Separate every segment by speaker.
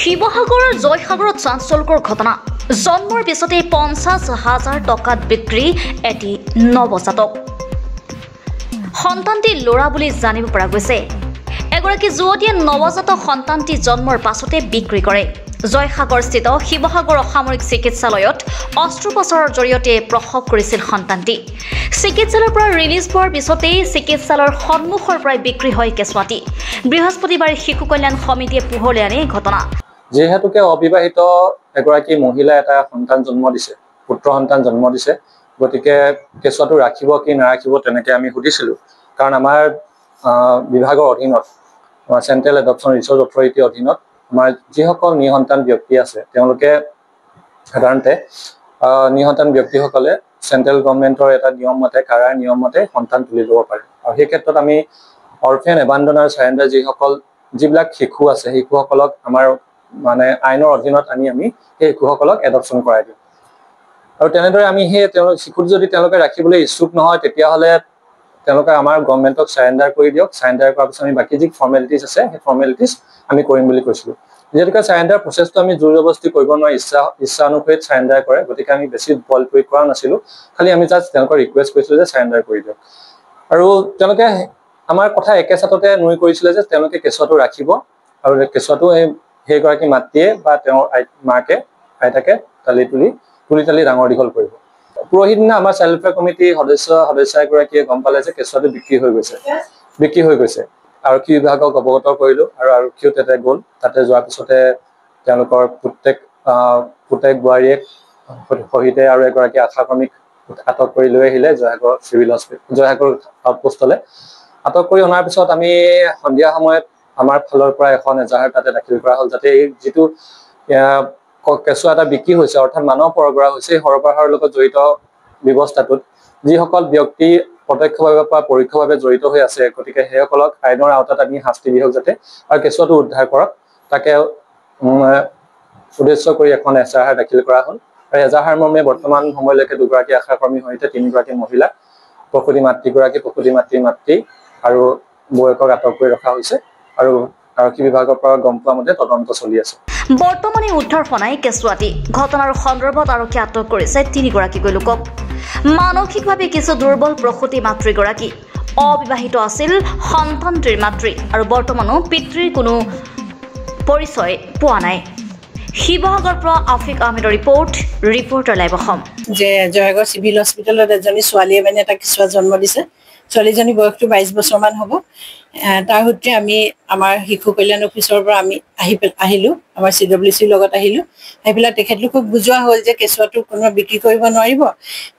Speaker 1: শিৱসাগৰৰ জয়সাগৰত চাঞ্চল্যকৰ ঘটনা জন্মৰ পিছতে ৫০,০০০ টকাত বিক্ৰী এটি নৱজাতক সন্তানটি ল'ৰা বুলি জানিব পৰা গৈছে। এগৰাকী যুৱতীয়ে নৱজাতক সন্তানটি জন্মৰ পাছতে বিক্ৰী কৰে। জয়সাগৰস্থিত শিৱসাগৰ অসামৰিক চিকিৎসালয়ত অস্ত্ৰোপচাৰৰ জৰিয়তে প্ৰসৱ কৰিছিল সন্তানটি। চিকিৎসালয়ৰ পৰা ৰিলিজ পোৱাৰ পিছতেই চিকিৎসালয়ৰ সন্মুখৰ পৰাই বিক্ৰী হয় কেঁচুৱাটি। বৃহস্পতিবাৰে শিশু কল্যাণ সমিতিয়ে পোহৰলৈ আনে ঘটনা।
Speaker 2: যেহেতুকে অবিবাহিত এগৰাকী মহিলা এটা সন্তান জন্ম দিছে, পুত্ৰ সন্তান জন্ম দিছে, গতিকে কেঁচুৱাটো ৰাখিব কি নাৰাখিব তেনেকৈ আমি সুধিছিলোঁ। কাৰণ আমাৰ বিভাগৰ অধীনত চেণ্ট্ৰেল এডপশ্যন ৰিচৰ্চ অথৰিটিৰ অধীনত আমাৰ যিসকল নিঃসন্তান ব্যক্তি আছে তেওঁলোকে সাধাৰণতে নিঃসন্তান ব্যক্তিসকলে চেণ্ট্ৰেল গভৰ্ণমেণ্টৰ এটা নিয়ম মতে কাৰাৰ নিয়ম মতে সন্তান তুলি ল'ব পাৰে। আৰু সেই ক্ষেত্ৰত আমি অৰফেন এবাণ্ডন আৰু চাৰেণ্ডাৰ যিবিলাক শিশু আছে শিশুসকলক আমাৰ আইনৰ অধীনত আমি সেই শিশুসকলক এডপশ্যন কৰাই দিওঁ। আৰু তেনেদৰে আমি সেই শিশুক যদি তেওঁলোকে ৰাখিবলৈ ইচ্ছুক নহয় তেতিয়াহ'লে তেওঁলোকে আমাৰ গভৰ্ণমেণ্টক চাৰেণ্ডাৰ কৰি দিয়ক। চাৰেণ্ডাৰ কৰাৰ পিছত আমি বাকী যি ফৰ্মেলিটিজ আছে সেই ফৰ্মেলিটিজ আমি কৰিম বুলি কৈছিলোঁ। যিহেতুকে চাৰেণ্ডাৰ প্ৰচেছটো আমি জোৰ জবৰদস্তি কৰিব নোৱাৰি, ইচ্ছা অনুসৰি চাৰেণ্ডাৰ কৰে, গতিকে আমি বেছি বল প্ৰয়োগ কৰা নাছিলোঁ। খালি আমি জাষ্ট তেওঁলোকক ৰিকুৱেষ্ট কৰিছিলোঁ যে চাৰেণ্ডাৰ কৰি দিয়ক। আৰু তেওঁলোকে আমাৰ কথা একেচাটতে নুই কৰিছিলে যে তেওঁলোকে কেঁচুৱাটো ৰাখিব আৰু কেঁচুৱাটো সেইগৰাকী মাতৃয়ে বা তেওঁৰ মাকে আইতাকে তুলি ডাঙৰ দীঘল কৰিব। পৰহি দিনা আমাৰ চাইল্ড ৱেলফেয়াৰ কমিটিৰ সদস্য এগৰাকীয়ে গম পালে যে কেঁচুৱাটো বিক্ৰী হৈ গৈছে। আৰক্ষী বিভাগক অৱগত কৰিলোঁ আৰু আৰক্ষীও তাতে গ'ল। তাতে যোৱাৰ পিছতে তেওঁলোকৰ পুতেক বোৱাৰীয়েক সহিতে আৰু এগৰাকী আশাকৰ্মীক আটক কৰি লৈ আহিলে জয়সাগৰ আউটপোষ্টলৈ। আটক কৰি অনাৰ পিছত আমি সন্ধিয়া সময়ত আমাৰ ফালৰ পৰা এখন এজাহাৰ তাতে দাখিল কৰা হ'ল, যাতে এই যিটো কেঁচুৱা এটা বিক্ৰী হৈছে অৰ্থাৎ মানৱ সৰবৰাহ হৈছে, সেই সৰবৰাহৰ লগত জড়িত ব্যৱস্থাটোত যিসকল ব্যক্তি প্ৰত্যক্ষভাৱে বা পৰোক্ষভাৱে জড়িত হৈ আছে, গতিকে সেইসকলক আইনৰ আওতাত আমি শাস্তি দিয়ক যাতে আৰু কেঁচুৱাটো উদ্ধাৰ কৰক, তাকে উদ্দেশ্য কৰি এখন এজাহাৰ দাখিল কৰা হ'ল। আৰু এজাহাৰ মৰ্মে বৰ্তমান সময়লৈকে 2গৰাকী আশাকৰ্মীৰ সৈতে 3গৰাকী মহিলা, প্ৰসূতি মাতৃগৰাকী, প্ৰসূতি মাতৃৰ মাতৃ আৰু বৌয়েকক আটক কৰি ৰখা হৈছে আৰু আৰক্ষী বিভাগৰ পৰা গম পোৱা মতে তদন্ত চলি আছে।
Speaker 1: বৰ্তমানে উদ্ধাৰ হোৱা নাই কেঁচুৱাটি। ঘটনাৰ সন্দৰ্ভত আৰক্ষী আটক কৰিছে 3গৰাকীকৈ লোকক। মানসিকভাৱে কিছু দুৰ্বল প্ৰসূতি মাতৃগৰাকী অবিবাহিত আছিল সন্তানটিৰ মাতৃ আৰু বৰ্তমানো পিতৃৰ কোনো পৰিচয় পোৱা নাই। শিৱসাগৰৰ পৰা আফিক আহমেদৰ ৰিপৰ্টাৰ লাইভ অসম।
Speaker 3: যে জয়সাগৰ চিভিল হস্পিটেলত এজনী ছোৱালীয়ে এটা কেঁচুৱা জন্ম দিছে। ছোৱালীজনী বয়সটো 22 বছৰমান হ'ব। তাৰ সূত্ৰে আমি আমাৰ শিশু কল্যাণ অফিচৰ পৰা আমি আহিলোঁ, আমাৰ CWCৰ লগত আহিলোঁ। আহি পেলাই তেখেতলোকক বুজোৱা হ'ল যে কেঁচুৱাটো কোনোবা বিক্ৰী কৰিব নোৱাৰিব,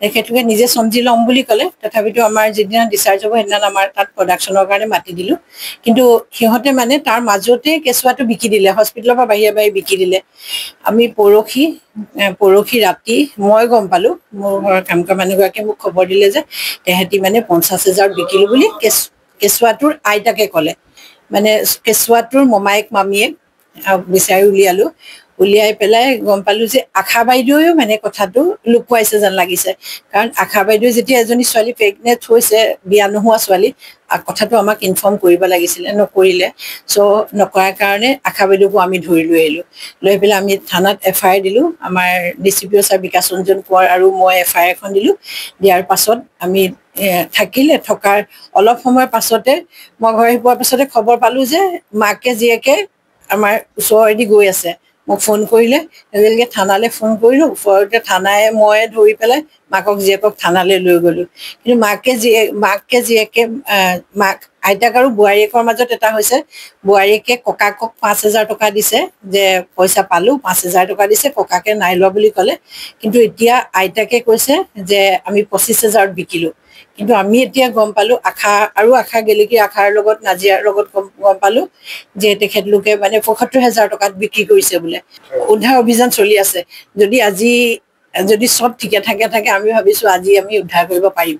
Speaker 3: তেখেতলোকে নিজে চমজি ল'ম বুলি ক'লে। তথাপিতো আমাৰ যিদিনা ডিচাৰ্জ হ'ব সেইদিনা আমাৰ তাত প্ৰডাকশ্যনৰ কাৰণে মাতি দিলোঁ, কিন্তু সিহঁতে তাৰ মাজতে কেঁচুৱাটো বিকি দিলে, হস্পিটেলৰ পৰা বাহিৰে বিকি দিলে। আমি পৰহি ৰাতি মই গম পালোঁ, মোৰ ঘৰৰ কাম কৰা মানুহগৰাকীয়ে মোক খবৰ দিলে যে তেহেঁতি 50,000 বিকিলোঁ বুলি কেঁচুৱাটোৰ আইতাকে ক'লে। কেঁচুৱাটোৰ মমায়েক মামীয়ে বিচাৰি উলিয়াই পেলাই গম পালোঁ যে আশা বাইদেৱেও কথাটো লুকুৱাইছে যেন লাগিছে। কাৰণ আশা বাইদেৱে যেতিয়া এজনী ছোৱালী প্ৰেগনেণ্ট হৈছে, বিয়া নোহোৱা ছোৱালী, কথাটো আমাক ইনফৰ্ম কৰিব লাগিছিলে, নকৰিলে। নকৰাৰ কাৰণে আশা বাইদেউকো আমি ধৰি লৈ আহিলোঁ। লৈ পেলাই আমি থানাত FIR দিলোঁ। আমাৰ DCPO ছাৰ বিকাশ ৰঞ্জন কোঁৱৰ আৰু মই FIR এখন দিলোঁ। দিয়াৰ পাছত আমি থকাৰ অলপ সময়ৰ পাছতে মই ঘৰ আহি পোৱাৰ পাছতে খবৰ পালোঁ যে মাকে জীয়েকে আমাৰ ওচৰেদি গৈ আছে। মোক ফোন কৰিলে, এজনীকে থানালৈ ফোন কৰিলোঁ। ওচৰতে থানাই মই ধৰি পেলাই মাকক জীয়েকক থানালৈ লৈ গ'লোঁ। কিন্তু মাকে জীয়েকে আইতাক আৰু বোৱাৰীয়েকৰ মাজত এটা হৈছে, বোৱাৰীয়েকে ককাকক 5,000 টকা দিছে, যে পইচা পালোঁ 5,000 টকা দিছে, ককাকে নাই লোৱা বুলি ক'লে। কিন্তু এতিয়া আইতাকে কৈছে যে আমি 25,000 বিকিলোঁ। কিন্তু আমি এতিয়া গম পালোঁ আশা গেলেকী আশাৰ লগত নাজিয়াৰ লগত গম পালোঁ যে তেখেতলোকে 75,000 টকাত বিক্ৰী কৰিছে বোলে। উদ্ধাৰ অভিযান চলি আছে। যদি চব ঠিকে থাকে আমি ভাবিছোঁ আজি আমি উদ্ধাৰ কৰিব পাৰিম।